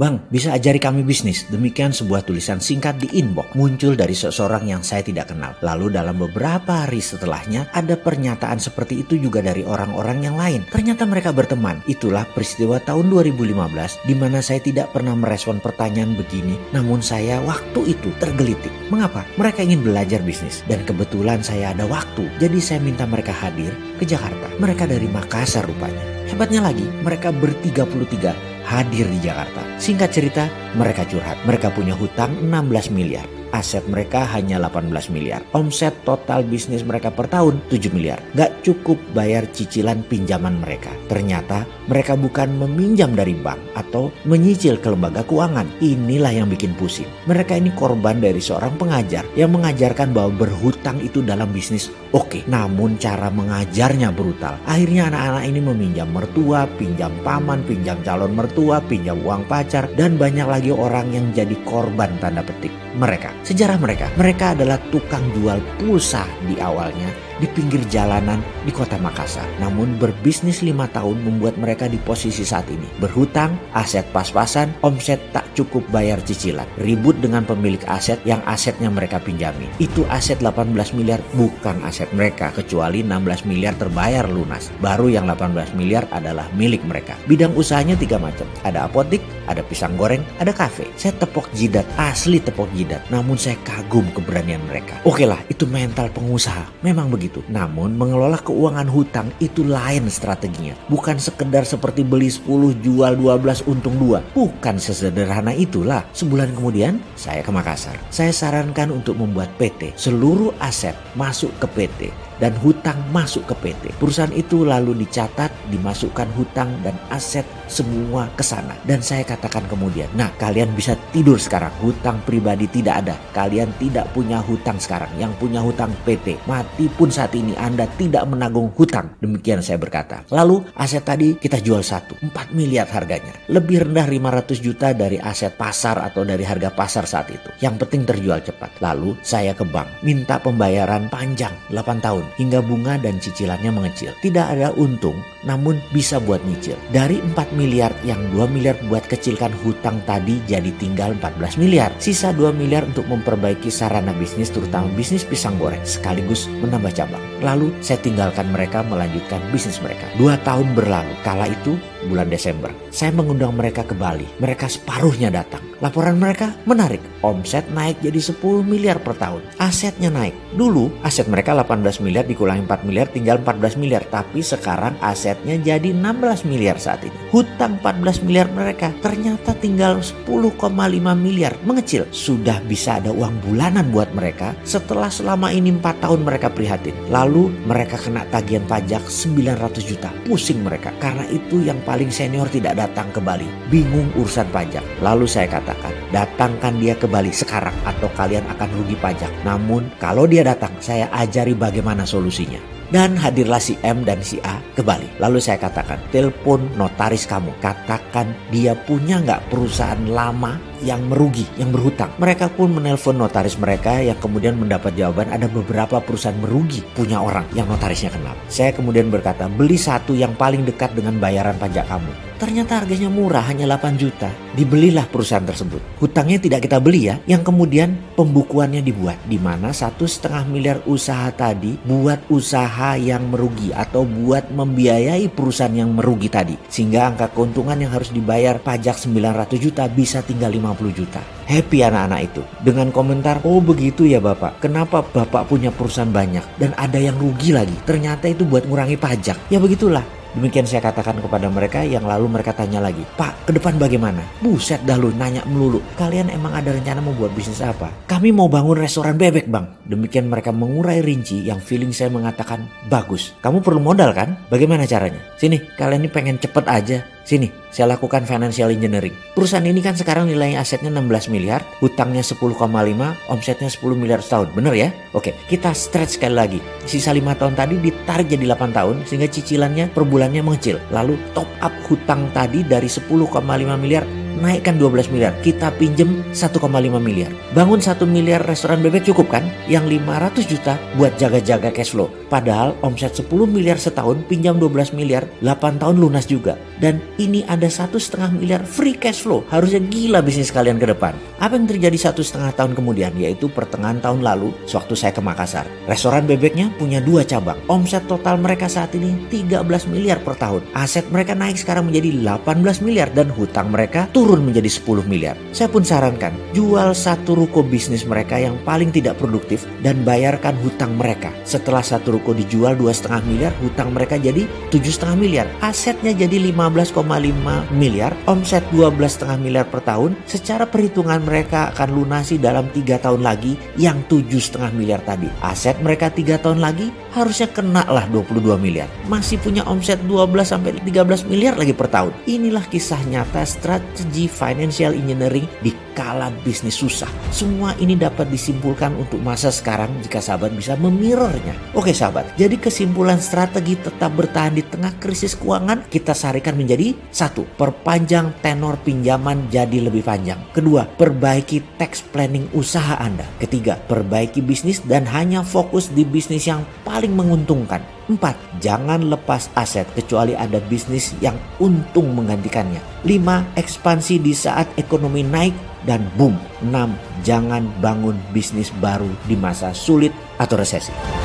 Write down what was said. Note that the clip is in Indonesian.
"Bang, bisa ajari kami bisnis?" Demikian sebuah tulisan singkat di inbox muncul dari seseorang yang saya tidak kenal. Lalu dalam beberapa hari setelahnya ada pernyataan seperti itu juga dari orang-orang yang lain. Ternyata mereka berteman. Itulah peristiwa tahun 2015 di mana saya tidak pernah merespon pertanyaan begini. Namun saya waktu itu tergelitik. Mengapa? Mereka ingin belajar bisnis dan kebetulan saya ada waktu. Jadi saya minta mereka hadir ke Jakarta. Mereka dari Makassar rupanya. Hebatnya lagi, mereka ber-33 hadir di Jakarta. Singkat cerita, mereka curhat. Mereka punya hutang 16 miliar. Aset mereka hanya 18 miliar. Omset total bisnis mereka per tahun 7 miliar. Gak cukup bayar cicilan pinjaman mereka. Ternyata mereka bukan meminjam dari bank atau menyicil ke lembaga keuangan. Inilah yang bikin pusing. Mereka ini korban dari seorang pengajar yang mengajarkan bahwa berhutang itu dalam bisnis oke. Namun cara mengajarnya brutal. Akhirnya anak-anak ini meminjam mertua, pinjam paman, pinjam calon mertua, pinjam uang pacar, dan banyak lagi orang yang jadi korban tanda petik mereka. Sejarah mereka adalah tukang jual pulsa di awalnya di pinggir jalanan di kota Makassar. Namun berbisnis 5 tahun membuat mereka di posisi saat ini. Berhutang, aset pas-pasan, omset tak cukup bayar cicilan. Ribut dengan pemilik aset yang asetnya mereka pinjami. Itu aset 18 miliar bukan aset mereka kecuali 16 miliar terbayar lunas. Baru yang 18 miliar adalah milik mereka. Bidang usahanya 3 macam. Ada apotik, ada pisang goreng, ada kafe. Saya tepok jidat, asli tepok jidat. Namun saya kagum keberanian mereka. Oke lah, itu mental pengusaha. Memang begitu. Namun mengelola keuangan hutang itu lain strateginya. Bukan sekedar seperti beli 10 jual 12 untung 2. Bukan sesederhana itulah. Sebulan kemudian saya ke Makassar. Saya sarankan untuk membuat PT. Seluruh aset masuk ke PT dan hutang masuk ke PT. Perusahaan itu lalu dicatat, dimasukkan hutang dan aset semua ke sana. Dan saya katakan kemudian, nah kalian bisa tidur sekarang. Hutang pribadi tidak ada. Kalian tidak punya hutang sekarang. Yang punya hutang PT. Mati pun saat ini Anda tidak menanggung hutang. Demikian saya berkata. Lalu aset tadi kita jual 4 miliar harganya. Lebih rendah 500 juta dari aset pasar atau dari harga pasar saat itu. Yang penting terjual cepat. Lalu saya ke bank. Minta pembayaran panjang 8 tahun. Hingga bunga dan cicilannya mengecil. Tidak ada untung, namun bisa buat nyicil. Dari 4 miliar yang 2 miliar buat kecilkan hutang tadi jadi tinggal 14 miliar. Sisa 2 miliar untuk memperbaiki sarana bisnis terutama bisnis pisang goreng sekaligus menambah cabang. Lalu saya tinggalkan mereka melanjutkan bisnis mereka. 2 tahun berlalu. Kala itu bulan Desember. Saya mengundang mereka ke Bali. Mereka separuhnya datang. Laporan mereka menarik. Omset naik jadi 10 miliar per tahun. Asetnya naik. Dulu aset mereka 18 miliar dikurangi 4 miliar tinggal 14 miliar. Tapi sekarang asetnya jadi 16 miliar saat ini. Hutang 14 miliar mereka ternyata tinggal 10,5 miliar. Mengecil. Sudah bisa ada uang bulanan buat mereka setelah selama ini 4 tahun mereka prihatin. Lalu mereka kena tagihan pajak 900 juta. Pusing mereka. Karena itu yang paling senior tidak datang ke Bali. Bingung urusan pajak. Lalu saya katakan, datangkan dia ke Bali sekarang atau kalian akan rugi pajak. Namun kalau dia datang, saya ajari bagaimana solusinya. Dan hadirlah si M dan si A ke Bali. Lalu saya katakan, telepon notaris kamu. Katakan dia punya nggak perusahaan lama yang merugi, yang berhutang. Mereka pun menelpon notaris mereka yang kemudian mendapat jawaban ada beberapa perusahaan merugi punya orang yang notarisnya kenal. Saya kemudian berkata, beli satu yang paling dekat dengan bayaran pajak kamu. Ternyata harganya murah, hanya 8 juta. Dibelilah perusahaan tersebut. Hutangnya tidak kita beli ya, yang kemudian pembukuannya dibuat. Di mana 1,5 miliar usaha tadi buat usaha yang merugi atau buat membiayai perusahaan yang merugi tadi. Sehingga angka keuntungan yang harus dibayar pajak 900 juta bisa tinggal 50 juta. Happy anak-anak itu. Dengan komentar, oh begitu ya Bapak. Kenapa Bapak punya perusahaan banyak dan ada yang rugi lagi? Ternyata itu buat ngurangi pajak. Ya begitulah. Demikian saya katakan kepada mereka yang lalu mereka tanya lagi, Pak, ke depan bagaimana? Buset dah lu, nanya melulu. Kalian emang ada rencana mau buat bisnis apa? Kami mau bangun restoran bebek bang. Demikian mereka mengurai rinci yang feeling saya mengatakan, bagus. Kamu perlu modal kan? Bagaimana caranya? Sini, kalian ini pengen cepet aja. Sini, saya lakukan financial engineering. Perusahaan ini kan sekarang nilainya asetnya 16 miliar, hutangnya 10,5, omsetnya 10 miliar setahun. Bener ya? Oke, kita stretch sekali lagi. Sisa 5 tahun tadi ditarik jadi 8 tahun sehingga cicilannya per bulannya mengecil. Lalu top up hutang tadi dari 10,5 miliar naikkan 12 miliar, kita pinjem 1,5 miliar. Bangun 1 miliar restoran bebek cukup kan? Yang 500 juta buat jaga-jaga cash flow. Padahal omset 10 miliar setahun, pinjam 12 miliar, 8 tahun lunas juga. Dan ini ada 1,5 miliar free cash flow. Harusnya gila bisnis kalian ke depan. Apa yang terjadi 1,5 tahun kemudian? Yaitu pertengahan tahun lalu, sewaktu saya ke Makassar. Restoran bebeknya punya 2 cabang. Omset total mereka saat ini 13 miliar per tahun. Aset mereka naik sekarang menjadi 18 miliar dan hutang mereka turun menjadi 10 miliar. Saya pun sarankan, jual 1 ruko bisnis mereka yang paling tidak produktif dan bayarkan hutang mereka. Setelah 1 ruko dijual 2,5 miliar, hutang mereka jadi 7,5 miliar. Asetnya jadi 15,5 miliar, omset 12,5 miliar per tahun. Secara perhitungan mereka akan lunasi dalam 3 tahun lagi yang 7,5 miliar tadi. Aset mereka 3 tahun lagi harusnya kena lah 22 miliar. Masih punya omset 12 sampai 13 miliar lagi per tahun. Inilah kisah nyata strategi financial engineering di kala bisnis susah. Semua ini dapat disimpulkan untuk masa sekarang jika sahabat bisa memirrornya. Oke sahabat, jadi kesimpulan strategi tetap bertahan di tengah krisis keuangan kita sarikan menjadi 1. Perpanjang tenor pinjaman jadi lebih panjang. 2. Perbaiki tax planning usaha Anda. 3. Perbaiki bisnis dan hanya fokus di bisnis yang paling menguntungkan. 4. Jangan lepas aset kecuali ada bisnis yang untung menggantikannya. 5. Ekspansi di saat ekonomi naik dan boom. 6. Jangan bangun bisnis baru di masa sulit atau resesi.